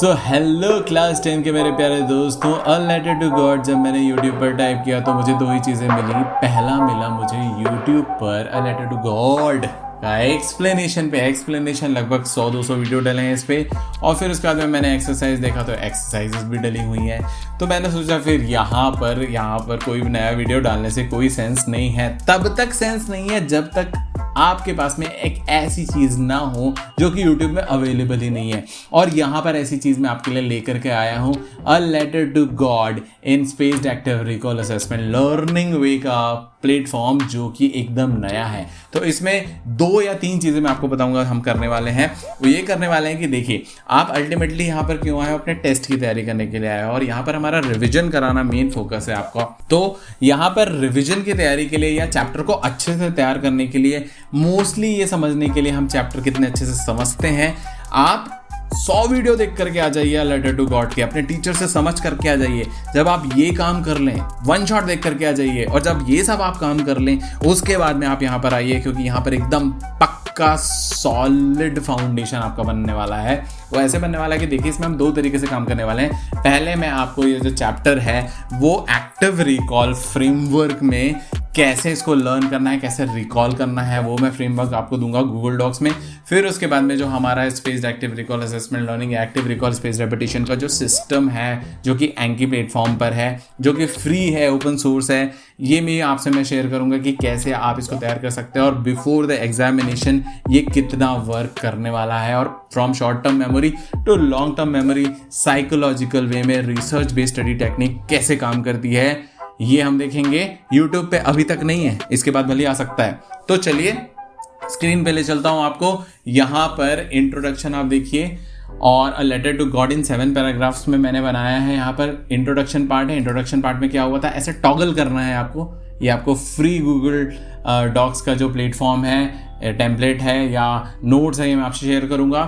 So hello class 10 के मेरे प्यारे दोस्तों, अ लेटर टू गॉड जब मैंने यूट्यूब पर टाइप किया तो मुझे दो ही चीज़ें मिली। पहला मिला मुझे यूट्यूब पर अ लेटर टू गॉड का एक्सप्लेनेशन लगभग 100-200 वीडियो डले हैं इस पे। और फिर उसके बाद में मैंने एक्सरसाइज देखा तो एक्सरसाइजेस भी डली हुई हैं। तो मैंने सोचा फिर यहाँ पर कोई नया वीडियो डालने से कोई सेंस नहीं है। तब तक सेंस नहीं है जब तक आपके पास में एक ऐसी चीज़ ना हो जो कि YouTube में अवेलेबल ही नहीं है। और यहाँ पर ऐसी चीज़ मैं आपके लिए लेकर के आया हूँ, a letter to God in spaced active recall assessment learning way का प्लेटफॉर्म जो कि एकदम नया है। तो इसमें 2 या 3 चीज़ें मैं आपको बताऊंगा हम करने वाले हैं। वो ये करने वाले हैं कि देखिए, आप अल्टीमेटली यहाँ पर क्यों आए हो, अपने टेस्ट की तैयारी करने के लिए आए हो और यहाँ पर हमारा रिविजन कराना मेन फोकस है आपका। तो यहाँ पर रिविजन की तैयारी के लिए या चैप्टर को अच्छे से तैयार करने के लिए, मोस्टली ये समझने के लिए हम चैप्टर कितने अच्छे से समझते हैं, आप 100 वीडियो देख करके आ जाइए लेटर टू गॉड के, अपने टीचर से समझ करके आ जाइए। जब आप ये काम कर लें, 1 शॉट देख करके आ जाइए, और जब ये सब आप काम कर लें उसके बाद में आप यहाँ पर आइए, क्योंकि यहाँ पर एकदम पक्का सॉलिड फाउंडेशन आपका बनने वाला है। वो ऐसे बनने वाला है कि देखिए, इसमें हम 2 तरीके से काम करने वाले हैं। पहले मैं आपको ये जो चैप्टर है वो एक्टिव रिकॉल फ्रेमवर्क में कैसे इसको लर्न करना है, कैसे रिकॉल करना है, वो मैं फ्रेमवर्क आपको दूंगा गूगल डॉक्स में। फिर उसके बाद में जो हमारा spaced active recall assessment learning active recall space repetition का जो सिस्टम है, जो कि एंकी प्लेटफॉर्म पर है, जो कि फ्री है, ओपन सोर्स है, ये मैं शेयर करूंगा कि कैसे आप इसको तैयार कर सकते हैं और बिफोर द एग्जामिनेशन ये कितना वर्क करने वाला है। और from short term memory to long term memory psychological way में रिसर्च बेस्ड स्टडी टेक्निक कैसे काम करती है, ये हम देखेंगे। YouTube पे अभी तक नहीं है, इसके बाद भले आ सकता है। तो चलिए स्क्रीन पे ले चलता हूं आपको। यहाँ पर इंट्रोडक्शन आप देखिए, और a letter to God in 7 paragraphs में मैंने बनाया है। यहाँ पर इंट्रोडक्शन पार्ट है। इंट्रोडक्शन पार्ट में क्या हुआ था, ऐसे टॉगल करना है आपको। ये आपको फ्री गूगल डॉक्स का जो प्लेटफॉर्म है, टेम्पलेट है या नोट्स है, ये मैं आपसे शेयर करूंगा।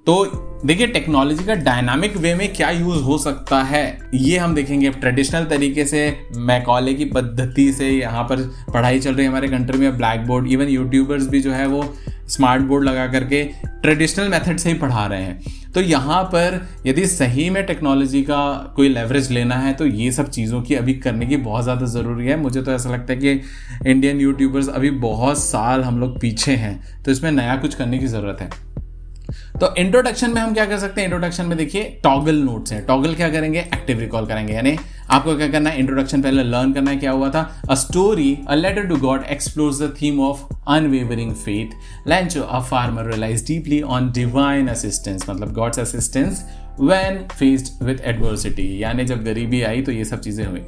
तो देखिए, टेक्नोलॉजी का डायनामिक वे में क्या यूज हो सकता है ये हम देखेंगे। ट्रेडिशनल तरीके से मैकॉले की पद्धति से यहाँ पर पढ़ाई चल रही है हमारे कंट्री में, ब्लैक बोर्ड। इवन यूट्यूबर्स भी जो है वो स्मार्ट बोर्ड लगा करके ट्रेडिशनल मेथड से ही पढ़ा रहे हैं। तो यहाँ पर यदि सही में टेक्नोलॉजी का कोई लेवरेज लेना है तो ये सब चीज़ों की अभी करने की बहुत ज़्यादा ज़रूरी है। मुझे तो ऐसा लगता है कि इंडियन यूट्यूबर्स अभी बहुत साल हम लोग पीछे हैं, तो इसमें नया कुछ करने की ज़रूरत है। तो इंट्रोडक्शन में हम क्या कर सकते हैं, इंट्रोडक्शन में देखिए टॉगल नोट्स हैं। टॉगल क्या करेंगे, एक्टिव रिकॉल करेंगे। यानी आपको क्या करना है, इंट्रोडक्शन पहले लर्न करना है। क्या हुआ था, a story a letter to God explores the theme of unwavering faith. Lencho a farmer relies deeply on divine assistance, मतलब God's assistance when faced with adversity. यानी जब गरीबी आई तो ये सब चीजें हुई।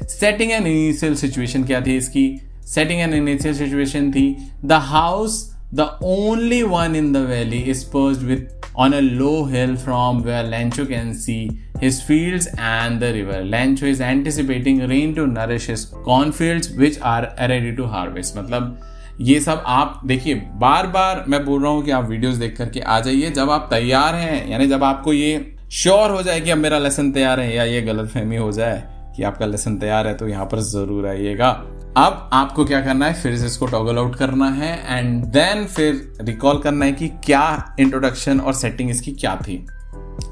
सेटिंग एंड इनिशियल सिचुएशन क्या थी इसकी, सेटिंग एंड इनिशियल सिचुएशन थी, the house the only one in the valley is perched on a low hill from where Lancho can see his fields and the river. Lancho is anticipating rain to nourish his cornfields which are ready to harvest. मतलब ये सब आप देखिए, बार बार मैं बोल रहा हूँ कि आप वीडियोस देख करके आ जाइए जब आप तैयार हैं। यानी जब आपको ये श्योर हो जाए कि अब मेरा लेसन तैयार है, या ये गलतफहमी हो जाए कि आपका लेसन तैयार है, तो यहाँ पर जरूर आइएगा। अब आपको क्या करना है, फिर से इसको टॉगल आउट करना है एंड देन फिर रिकॉल करना है कि क्या इंट्रोडक्शन और सेटिंग इसकी क्या थी।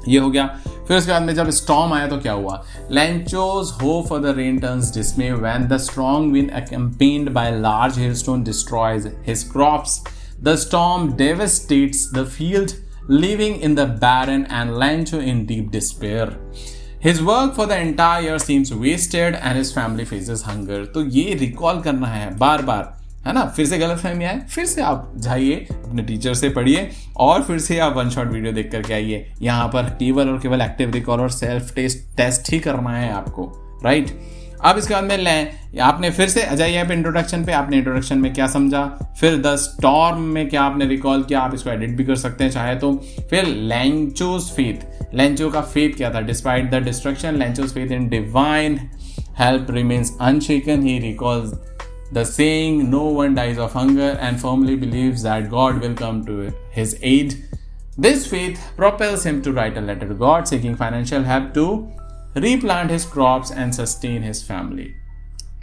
ये हो गया। फिर उसके बाद में जब स्टॉर्म आया तो क्या हुआ, Lencho's hope for the rain turns dismay when the strong wind accompanied by large hailstone destroys his crops. The storm devastates the field, leaving in the barren and Lencho in deep despair. His work for the entire year seems wasted and his family faces hunger. तो ये recall करना है बार बार, है ना। फिर से गलतफहमी आए, फिर से आप जाइए अपने टीचर से पढ़िए और फिर से आप 1 शॉट वीडियो देख करके आइए। यहाँ पर केवल और केवल एक्टिव रिकॉल और सेल्फ टेस्ट ही करना है आपको, राइट। अब इसके बाद में आपने फिर से जाइए आप इंट्रोडक्शन पे, आपने इंट्रोडक्शन में क्या समझा, फिर द स्टॉर्म में क्या आपने रिकॉल किया, आप इसको एडिट भी कर सकते हैं चाहे तो। फिर लैंचोज फेथ, लैंचो का फेथ क्या था, despite the destruction Lencho's faith in divine help remains unshaken. He recalls the saying no one dies of hunger and firmly believes that God will come to his aid. This faith propels him to write a letter to God seeking financial help to replant his crops and sustain his family.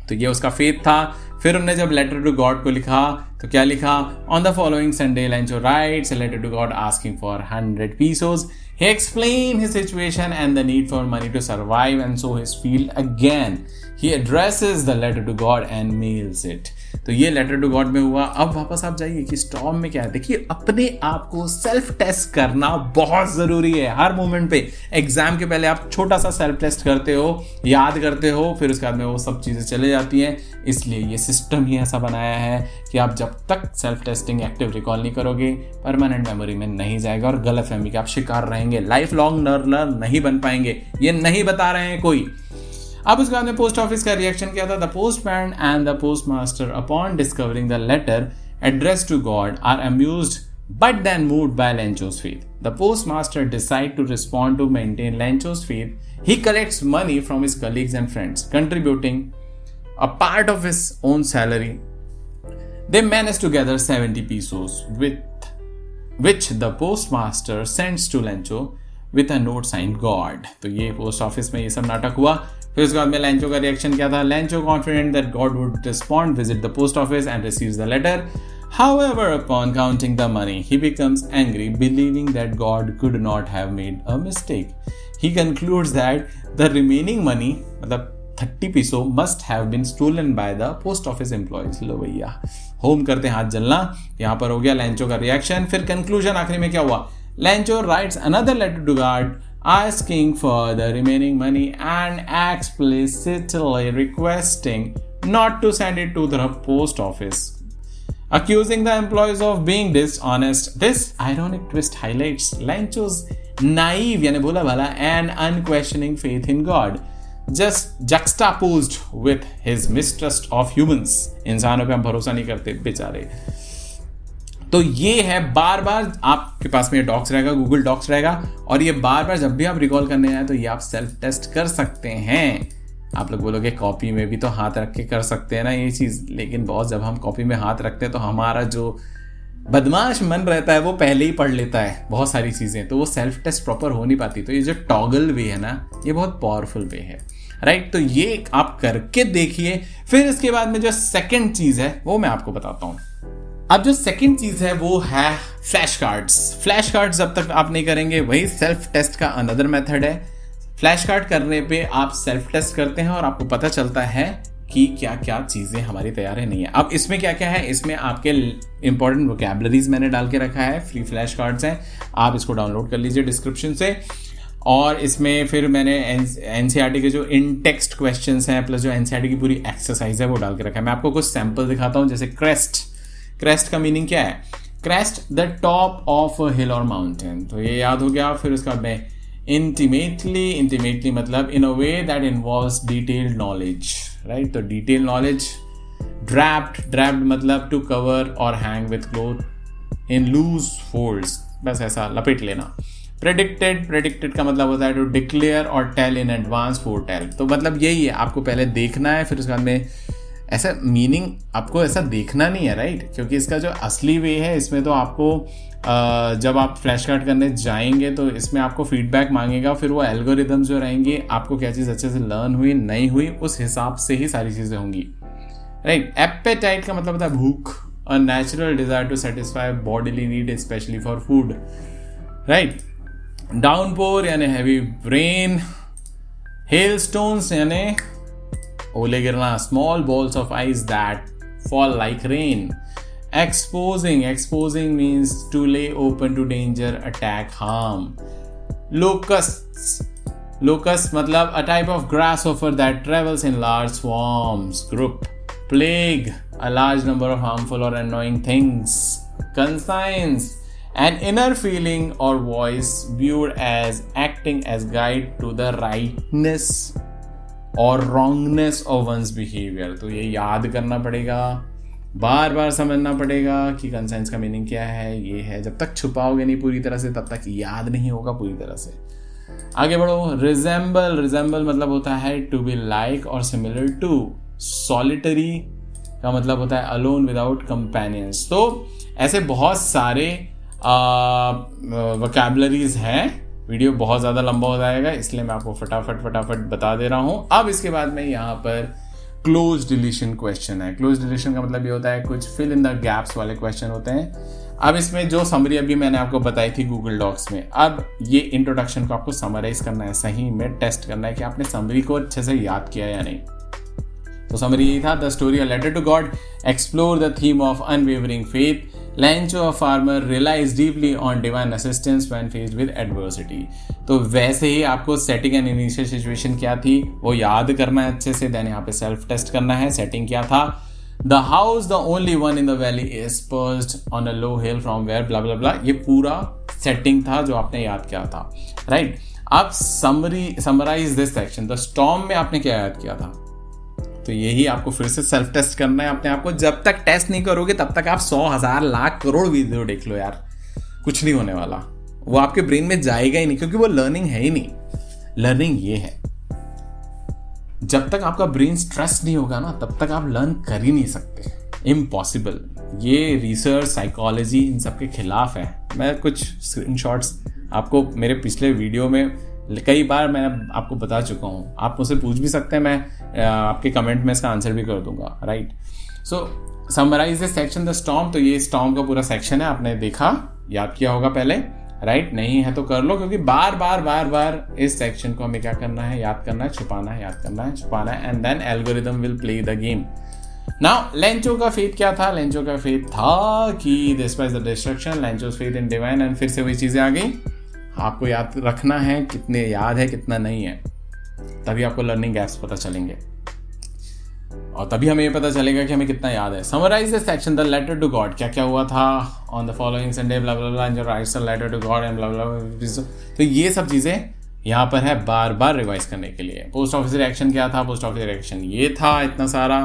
तो ये उसका faith था। फिर उन्होंने जब letter to God को लिखा तो क्या लिखा, on the following Sunday Lencho writes a letter to God asking for 100 pesos. He explained his situation and the need for money to survive and so his field again. He addresses the letter to God and mails it. तो ये letter to God में हुआ. अब वापस आप जाइए कि storm में क्या है. देखिए, अपने आप को सेल्फ टेस्ट करना बहुत जरूरी है हर मोमेंट पे. एग्जाम के पहले आप छोटा सा सेल्फ टेस्ट करते हो, याद करते हो, फिर उसके बाद में वो सब चीजें चले जाती हैं. इसलिए ये सिस्टम ही ऐसा बनाया है कि आप जब तक सेल्फ टेस्टिंग एक्टिव रिकॉल नहीं करोगे, परमानेंट मेमोरी में नहीं जाएगा और गलतफहमी के आप शिकार रहेंगे. लाइफ लॉन्ग लर्नर नहीं बन पाएंगे. ये नहीं बता रहे हैं कोई. अब उसके बाद में पोस्ट ऑफिस का रिएक्शन किया था. The postman and the postmaster upon discovering the letter address to God are amused but then moved by Lencho's faith. The postmaster decides to respond to maintain Lencho's faith. He collects money from his colleagues and friends, contributing a part of his own salary. They manage to gather 70 pesos, with which the postmaster sends to Lencho with a note signed God. तो ये post office में ये सब नाटक हुआ. फिर उसके बाद में लेंचो का रिएक्शन क्या था. Lencho confident that God would respond, visit the post office and receives the letter. However, upon counting the money, he becomes angry, believing that God could not have made a mistake. He concludes that the remaining money, मतलब 30 पैसों, must have been stolen by the post office employees. लो भैया, home करते हाथ जलना. यहाँ पर हो गया लेंचो का रिएक्शन. फिर कंक्लूजन आखिरी में क्या हुआ. Lencho writes another letter to God asking for the remaining money and explicitly requesting not to send it to the post office, accusing the employees of being dishonest. This ironic twist highlights Lencho's naive यानी भोला भाला and unquestioning faith in God, just juxtaposed with his mistrust of humans. इंसानों पे हम भरोसा नहीं करते बेचारे. तो ये है, बार बार आपके पास में डॉक्स रहेगा, गूगल डॉक्स रहेगा, और ये बार बार जब भी आप रिकॉल करने आए तो ये आप सेल्फ टेस्ट कर सकते हैं. आप लोग बोलोगे कॉपी में भी तो हाथ रख के कर सकते हैं ना ये चीज़, लेकिन बहुत जब हम कॉपी में हाथ रखते हैं तो हमारा जो बदमाश मन रहता है वो पहले ही पढ़ लेता है बहुत सारी चीज़ें, तो वो सेल्फ टेस्ट प्रॉपर हो नहीं पाती. तो ये जो टॉगल वे है ना, ये बहुत पावरफुल वे है, राइट. तो ये आप करके देखिए. फिर इसके बाद में जो सेकंड चीज़ है वो मैं आपको बताता हूँ. अब जो सेकंड चीज़ है वो है फ्लैश कार्ड्स. फ्लैश कार्ड्स जब तक आप नहीं करेंगे, वही सेल्फ टेस्ट का अनदर मेथड है. फ्लैश कार्ड करने पे आप सेल्फ टेस्ट करते हैं और आपको पता चलता है कि क्या क्या चीज़ें हमारी तैयार है नहीं है. अब इसमें क्या क्या है, इसमें आपके इंपॉर्टेंट वोकैबुलरीज मैंने डाल के रखा है. फ्री फ्लैश कार्ड्स हैं, आप इसको डाउनलोड कर लीजिए डिस्क्रिप्शन से. और इसमें फिर मैंने एनसीईआरटी के जो इन टेक्स्ट क्वेश्चंस हैं प्लस जो एनसीईआरटी की पूरी एक्सरसाइज है वो डाल के रखा है. मैं आपको कुछ सैंपल दिखाता हूँ. जैसे क्रेस्ट. क्रेस्ट का मीनिंग क्या है. Crest the top of a hill और माउंटेन. तो ये याद हो गया. फिर उसके बाद में इंटीमेटली मतलब in a way that involves detailed knowledge, right. तो डिटेल नॉलेज. ड्रैप्ड मतलब टू कवर और hang with cloth in loose folds, बस ऐसा लपेट लेना. प्रेडिक्टेड का मतलब होता है टू डिक्लेयर और tell in advance foretell. तो मतलब यही है, आपको पहले देखना है, फिर उसके बाद में ऐसा मीनिंग आपको ऐसा देखना नहीं है, राइट. क्योंकि इसका जो असली वे है इसमें तो आपको जब आप फ्लैश कार्ड करने जाएंगे तो इसमें आपको फीडबैक मांगेगा. फिर वो एल्गोरिदम्स जो रहेंगे, आपको क्या चीज़ अच्छे से लर्न हुई नहीं हुई उस हिसाब से ही सारी चीज़ें होंगी, राइट. एपेटाइट का मतलब होता है भूख. A natural desire to satisfy bodily need specially for food, right. Downpour यानी हैवी रेन. हेलस्टोन्स यानी ओले गिरना. Small balls of ice that fall like rain. Exposing means to lay open to danger, attack, harm. Locusts मतलब a type of grasshopper that travels in large swarms. Group. Plague, a large number of harmful or annoying things. Conscience, an inner feeling or voice viewed as acting as guide to the rightness or wrongness of one's behavior. तो ये याद करना पड़ेगा, बार बार समझना पड़ेगा कि conscience का meaning क्या है. ये है, जब तक छुपाओगे नहीं पूरी तरह से तब तक याद नहीं होगा पूरी तरह से. आगे बढ़ो. रिजेंबल मतलब होता है टू बी लाइक और सिमिलर टू. सॉलिटरी का मतलब होता है अलोन विदाउट कंपेनियंस. तो ऐसे बहुत सारे वोकैबुलरीज हैं. वीडियो बहुत ज़्यादा लंबा हो जाएगा इसलिए मैं आपको फटाफट बता दे रहा हूँ. अब इसके बाद में यहाँ पर क्लोज डिलीशन क्वेश्चन है. क्लोज डिलीशन का मतलब ये होता है कुछ फिल इन द गैप्स वाले क्वेश्चन होते हैं. अब इसमें जो समरी अभी मैंने आपको बताई थी गूगल डॉक्स में, अब ये इंट्रोडक्शन को आपको समराइज करना है, सही में टेस्ट करना है कि आपने समरी को अच्छे से याद किया या नहीं। तो समरी यही था, the story a letter to God explore the theme of unwavering faith, Lencho a farmer relies deeply on divine assistance when faced with adversity. तो वैसे ही आपको सेटिंग एंड इनिशियल सिचुएशन क्या थी वो याद करना है अच्छे से, देन यहाँ पे सेल्फ टेस्ट करना है। सेटिंग क्या था, the house the only one in the valley is perched on a low hill from where blah blah blah, ये पूरा सेटिंग था जो आपने याद किया था, राइट। अब summarize this section, the storm में आपने क्या याद किया था, तो यही आपको फिर से सेल्फ टेस्ट करना है अपने आप को। जब तक टेस्ट नहीं करोगे तब तक आप 100 1000 लाख करोड़ वीडियो देख लो यार, कुछ नहीं होने वाला, वो आपके ब्रेन में जाएगा ही नहीं, क्योंकि वो लर्निंग है ही नहीं। लर्निंग ये है, जब तक आपका ब्रेन स्ट्रेस नहीं होगा ना तब तक आप लर्न कर ही नहीं सकते, इम्पॉसिबल। ये रिसर्च साइकोलॉजी इन सब के खिलाफ है। मैं कुछ स्क्रीनशॉट्स आपको मेरे पिछले वीडियो में कई बार मैं आपको बता चुका हूँ, आप मुझसे पूछ भी सकते हैं, मैं आपके कमेंट में इसका आंसर भी कर दूंगा, right. So summarize the section the storm, तो ये स्टॉर्म का पूरा सेक्शन है, आपने देखा, याद किया होगा पहले, राइट। नहीं है तो कर लो, क्योंकि बार बार इस सेक्शन को हमें क्या करना है, याद करना है, छुपाना है, याद करना है, छुपाना है, and then algorithm will play the game. Now Lencho का फेथ क्या था, लेंचो का फेथ था कि despite the destruction Lencho's faith in divine, and फिर से वही चीजें आ गई। आपको याद रखना है कितने याद है कितना नहीं है, तभी आपको लर्निंग गैप्स पता चलेंगे और तभी हमें ये पता चलेगा कि हमें कितना याद है। Summarise the section the letter to God, क्या क्या हुआ था, on the following Sunday blah blah blah, and writes a letter to God and blah blah blah. तो ये सब चीजें यहाँ पर है बार बार रिवाइज करने के लिए। पोस्ट ऑफिस रिएक्शन क्या था, पोस्ट ऑफिस रिएक्शन ये था इतना सारा,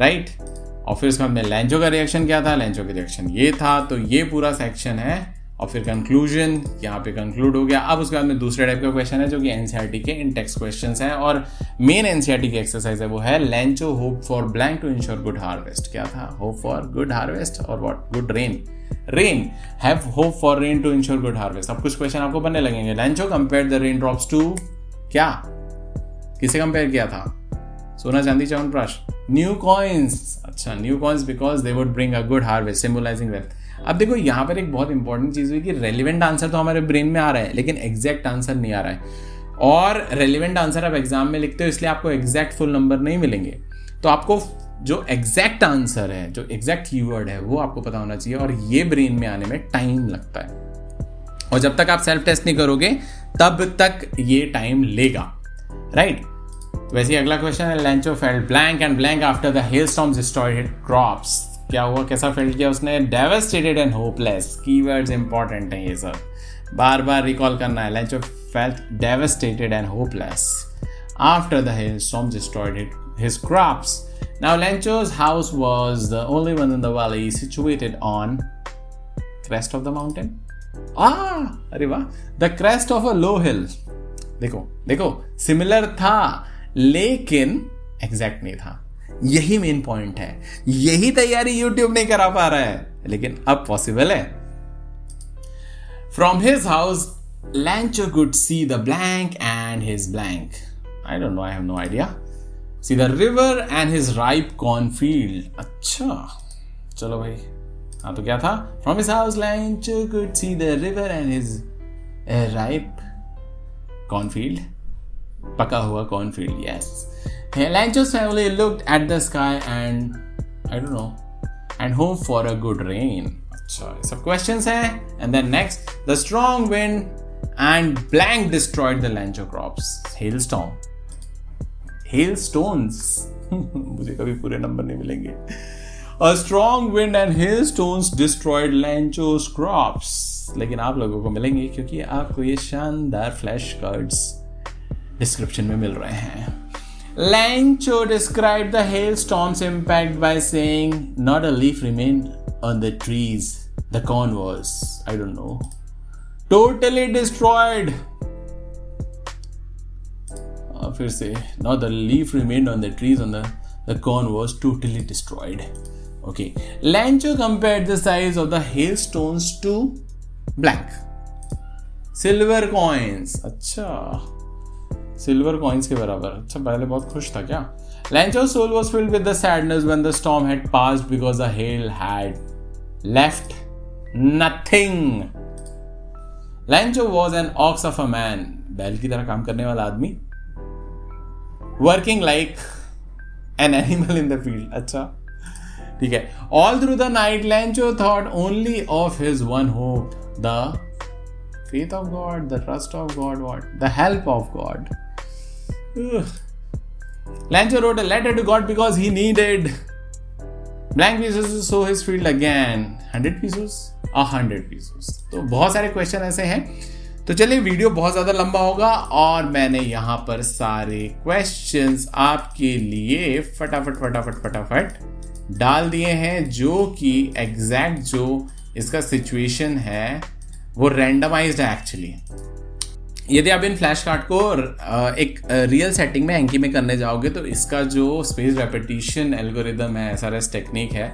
राइट। और फिर उसके बाद में लेंचो का रिएक्शन क्या था, लेंचो का रिएक्शन ये था, तो ये पूरा सेक्शन है। और फिर कंक्लूजन यहाँ पे कंक्लूड हो गया। अब उसके बाद में दूसरे टाइप का क्वेश्चन है जो कि एनसीईआरटी के इन टेक्स्ट क्वेश्चंस हैं, और मेन एनसीईआरटी की एक्सरसाइज है वो है Lencho hope for blank to ensure good harvest. क्या था, होप फॉर गुड हार्वेस्ट और what, good rain, rain, have hope for rain to ensure good harvest. अब कुछ क्वेश्चन आपको बनने लगेंगे। Lencho compare the rain drops to, क्या, किसे कंपेयर किया था, सोना चांदी च्यवनप्राश, न्यू कॉइन्स। अच्छा, new coins because they would bring a good harvest symbolizing wealth. अब देखो यहाँ पर एक बहुत इंपॉर्टेंट चीज हुई कि रेलिवेंट आंसर तो हमारे ब्रेन में आ रहा है लेकिन एग्जैक्ट आंसर नहीं आ रहा है, और रेलिवेंट आंसर आप एग्जाम में लिखते हो इसलिए आपको एग्जैक्ट फुल नंबर नहीं मिलेंगे। तो आपको जो एग्जैक्ट आंसर है, जो एग्जैक्ट कीवर्ड है वो आपको पता होना चाहिए, और ये ब्रेन में आने में टाइम लगता है, और जब तक आप सेल्फ टेस्ट नहीं करोगे तब तक ये टाइम लेगा, राइट। तो वैसे अगला क्वेश्चन है, Lencho felt blank and blank after the hailstorms destroyed his crops. क्या हुआ, कैसा फेल्ट किया उसने, devastated and hopeless. Keywords important हैं, ये सब बार बार रिकॉल करना है। Lencho felt devastated and hopeless after the hailstorms destroyed his crops. Now Lencho's house was the only one in the valley situated on crest of the mountain. अरे वाह, the crest of a low hill. देखो similar था लेकिन exact नहीं था। यही main point है, यही तैयारी YouTube नहीं करा पा रहा है, लेकिन अब पॉसिबल है। From his house, Lancho could see the blank and his blank. I don't know, I have no idea. See the river and his ripe cornfield. अच्छा, चलो भाई, हाँ तो क्या था? From his house, Lancho could see the river and his ripe cornfield. पका हुआ cornfield, yes. Lancho's family looked at the sky and I don't know, and hoped for a good rain. अच्छा, ये सब questions हैं. And then next, the strong wind and blank destroyed the Lancho crops. Hailstorm. Hailstones. मुझे कभी पूरे number नहीं मिलेंगे. A strong wind and hailstones destroyed Lancho's crops. लेकिन आप लोगों को मिलेंगे क्योंकि आपको ये शानदार फ्लैश कार्ड्स डिस्क्रिप्शन में मिल रहे हैं. Lancho described the hailstorm's impact by saying, "Not a leaf remained on the trees. The corn was, I don't know, totally destroyed." फिर से, "Not a leaf remained on the trees. The corn was totally destroyed." Okay. Lancho compared the size of the hailstones to blank. Silver coins. अच्छा, silver coins के बराबर. अच्छा, पहले बहुत खुश था क्या? Lancho's soul was filled with the sadness when the storm had passed because the hail had left nothing. लैंचो was an ox of a man, बैल की तरह काम करने वाला आदमी, working like an animal in the field. अच्छा ठीक है। All through the night लैंचो thought only of his one hope, the faith of God, the trust of God, what? The help of God. Lancho wrote a letter to God because he needed blank pieces to sow his field again. 100 pieces? 100 pieces. तो बहुत सारे question ऐसे हैं। तो चलिए, video बहुत ज़्यादा लंबा होगा और मैंने यहाँ पर सारे क्वेश्चंस आपके लिए फटाफट डाल दिए हैं, जो कि एग्जैक्ट जो इसका सिचुएशन है वो रैंडमाइज्ड है एक्चुअली। यदि आप इन फ्लैश कार्ड को एक रियल सेटिंग में एंकी में करने जाओगे तो इसका जो स्पेस रेपिटेशन एल्गोरिदम है, SRS टेक्निक है,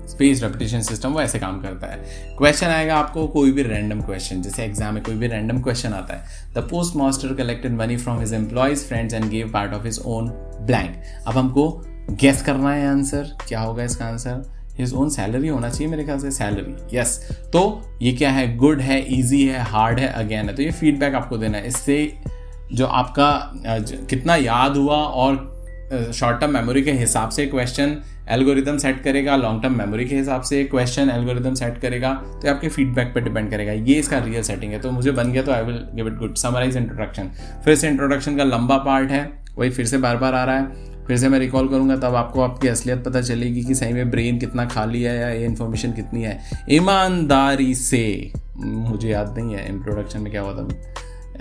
स्पेस रेपिटेशन सिस्टम, वो ऐसे काम करता है। क्वेश्चन आएगा आपको, कोई भी रैंडम क्वेश्चन, जैसे एग्जाम में कोई भी रैंडम क्वेश्चन आता है। The post master collected money from his employees friends and gave part of his own blank. अब हमको गेस करना है आंसर, क्या होगा इसका आंसर? हिज ओन सैलरी होना चाहिए मेरे ख्याल से, सैलरी, यस। तो ये क्या है? गुड है, इजी है, हार्ड है, अगेन है। तो ये फीडबैक आपको देना है। इससे जो आपका कितना याद हुआ और शॉर्ट टर्म मेमोरी के हिसाब से क्वेश्चन एल्गोरिदम सेट करेगा, लॉन्ग टर्म मेमोरी के हिसाब से क्वेश्चन एल्गोरिदम सेट करेगा, तो आपके फीडबैक पे डिपेंड करेगा। ये इसका रियल सेटिंग है। तो मुझे बन गया तो I will give it good. Summarize introduction, फिर से इंट्रोडक्शन का लंबा पार्ट है, वही फिर से बार बार आ रहा है, फिर से मैं रिकॉल करूंगा, तब आपको आपकी असलियत पता चलेगी कि सही में ब्रेन कितना खाली है या ये इन्फॉर्मेशन कितनी है। ईमानदारी से, मुझे याद नहीं है इंट्रोडक्शन में क्या हुआ था,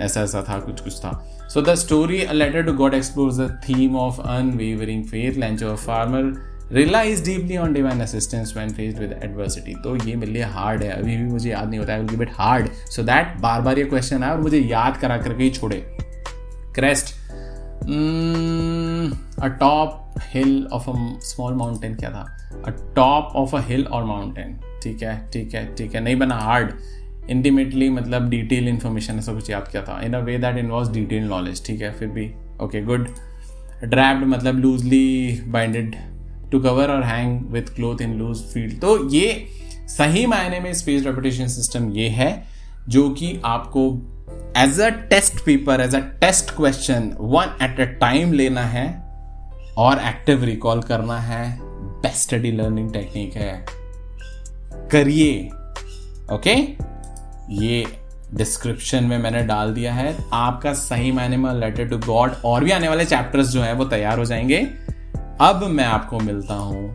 ऐसा था, कुछ था। So the story a letter to God explores the theme of unwavering faith. Lencho a farmer relies deeply on divine assistance when faced with adversity. तो ये मेरे लिए हार्ड है, अभी भी मुझे याद नहीं होता है, I will give it hard so that बार बार ये क्वेश्चन आए और मुझे याद करा करके ही छोड़े। Crest, a top hill of a small mountain, क्या था? a top of a hill or mountain। ठीक है, नहीं बना हार्ड। इंटीमेटली मतलब डिटेल इन्फॉर्मेशन, ऐसा कुछ याद किया था। In a way that involves detail knowledge, ठीक है, फिर भी ओके, गुड। ड्रैप्ड मतलब लूजली बाइंडेड, टू कवर और hang with cloth in loose field. तो ये सही मायने में स्पेस रेपिटेशन सिस्टम ये है जो कि आपको as a test paper, as a test question, one at a time लेना है और एक्टिव रिकॉल करना है। बेस्ट स्टडी लर्निंग टेक्निक है, करिए। ओके, ये डिस्क्रिप्शन में मैंने डाल दिया है। आपका सही मायने में लेटर टू गॉड और भी आने वाले चैप्टर्स जो हैं वो तैयार हो जाएंगे। अब मैं आपको मिलता हूं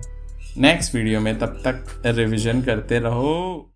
नेक्स्ट वीडियो में, तब तक रिवीजन करते रहो।